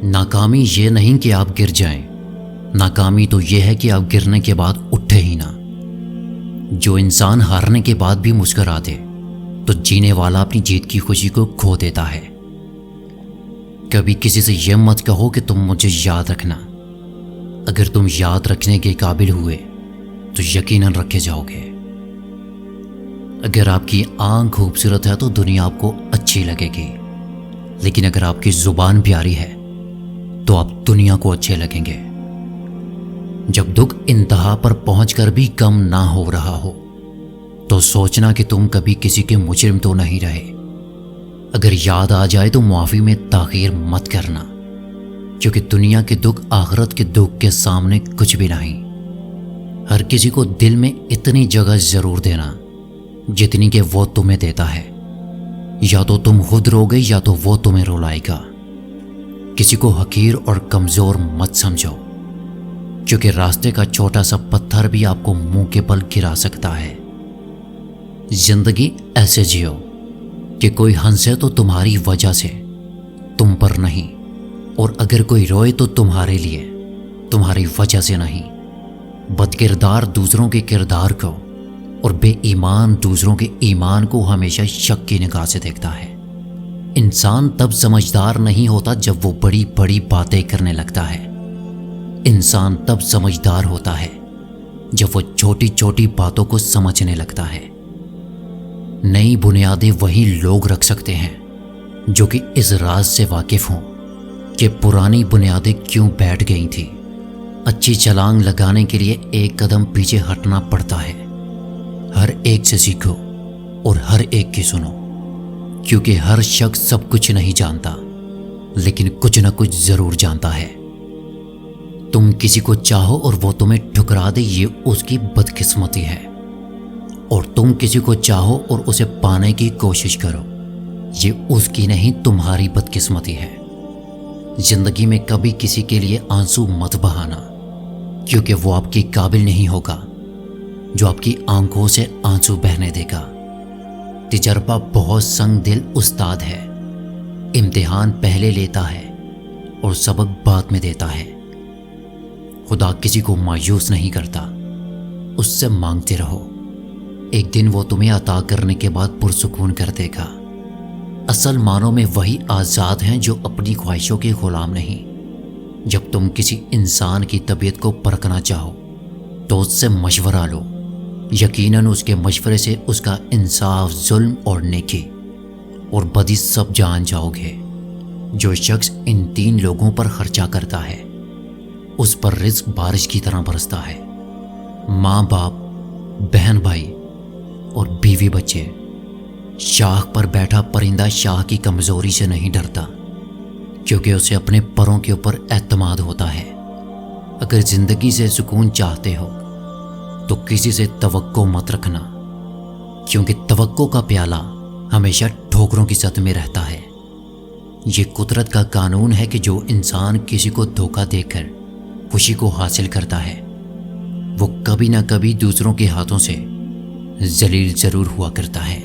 ناکامی یہ نہیں کہ آپ گر جائیں، ناکامی تو یہ ہے کہ آپ گرنے کے بعد اٹھے ہی نہ۔ جو انسان ہارنے کے بعد بھی مسکرا دے تو جینے والا اپنی جیت کی خوشی کو کھو دیتا ہے۔ کبھی کسی سے یہ مت کہو کہ تم مجھے یاد رکھنا۔ اگر تم یاد رکھنے کے قابل ہوئے تو یقیناً رکھے جاؤ گے۔ اگر آپ کی آنکھ خوبصورت ہے تو دنیا آپ کو اچھی لگے گی، لیکن اگر آپ کی زبان پیاری ہے تو آپ دنیا کو اچھے لگیں گے۔ جب دکھ انتہا پر پہنچ کر بھی کم نہ ہو رہا ہو تو سوچنا کہ تم کبھی کسی کے مجرم تو نہیں رہے۔ اگر یاد آ جائے تو معافی میں تاخیر مت کرنا، کیونکہ دنیا کے دکھ آخرت کے دکھ کے سامنے کچھ بھی نہیں۔ ہر کسی کو دل میں اتنی جگہ ضرور دینا جتنی کہ وہ تمہیں دیتا ہے۔ یا تو تم خود روگے یا تو وہ تمہیں رلائے گا۔ کسی کو حقیر اور کمزور مت سمجھو، کیونکہ راستے کا چھوٹا سا پتھر بھی آپ کو منہ کے بل گرا سکتا ہے۔ زندگی ایسے جیو کہ کوئی ہنسے تو تمہاری وجہ سے، تم پر نہیں، اور اگر کوئی روئے تو تمہارے لیے، تمہاری وجہ سے نہیں۔ بد کردار دوسروں کے کردار کو اور بے ایمان دوسروں کے ایمان کو ہمیشہ شک کی نگاہ سے دیکھتا ہے۔ انسان تب سمجھدار نہیں ہوتا جب وہ بڑی بڑی باتیں کرنے لگتا ہے۔ انسان تب سمجھدار ہوتا ہے جب وہ چھوٹی چھوٹی باتوں کو سمجھنے لگتا ہے۔ نئی بنیادیں وہی لوگ رکھ سکتے ہیں جو کہ اس راز سے واقف ہوں کہ پرانی بنیادیں کیوں بیٹھ گئی تھیں۔ اچھی چھلانگ لگانے کے لیے ایک قدم پیچھے ہٹنا پڑتا ہے۔ ہر ایک سے سیکھو اور ہر ایک کی سنو، کیونکہ ہر شخص سب کچھ نہیں جانتا، لیکن کچھ نہ کچھ ضرور جانتا ہے۔ تم کسی کو چاہو اور وہ تمہیں ٹھکرا دے، یہ اس کی بدقسمتی ہے، اور تم کسی کو چاہو اور اسے پانے کی کوشش کرو، یہ اس کی نہیں تمہاری بدقسمتی ہے۔ زندگی میں کبھی کسی کے لیے آنسو مت بہانا، کیونکہ وہ آپ کے قابل نہیں ہوگا جو آپ کی آنکھوں سے آنسو بہنے دے گا۔ تجربہ بہت سنگ دل استاد ہے، امتحان پہلے لیتا ہے اور سبق بعد میں دیتا ہے۔ خدا کسی کو مایوس نہیں کرتا، اس سے مانگتے رہو، ایک دن وہ تمہیں عطا کرنے کے بعد پرسکون کر دے گا۔ اصل معنوں میں وہی آزاد ہیں جو اپنی خواہشوں کے غلام نہیں۔ جب تم کسی انسان کی طبیعت کو پرکھنا چاہو تو اس سے مشورہ لو، یقیناً اس کے مشورے سے اس کا انصاف، ظلم اور نیکی اور بدی سب جان جاؤ گے۔ جو شخص ان تین لوگوں پر خرچہ کرتا ہے اس پر رزق بارش کی طرح برستا ہے۔ ماں باپ، بہن بھائی اور بیوی بچے۔ شاخ پر بیٹھا پرندہ شاخ کی کمزوری سے نہیں ڈرتا، کیونکہ اسے اپنے پروں کے اوپر اعتماد ہوتا ہے۔ اگر زندگی سے سکون چاہتے ہو تو کسی سے توقع مت رکھنا، کیونکہ توقع کا پیالہ ہمیشہ ٹھوکروں کی سطح میں رہتا ہے۔ یہ قدرت کا قانون ہے کہ جو انسان کسی کو دھوکہ دے کر خوشی کو حاصل کرتا ہے وہ کبھی نہ کبھی دوسروں کے ہاتھوں سے ذلیل ضرور ہوا کرتا ہے۔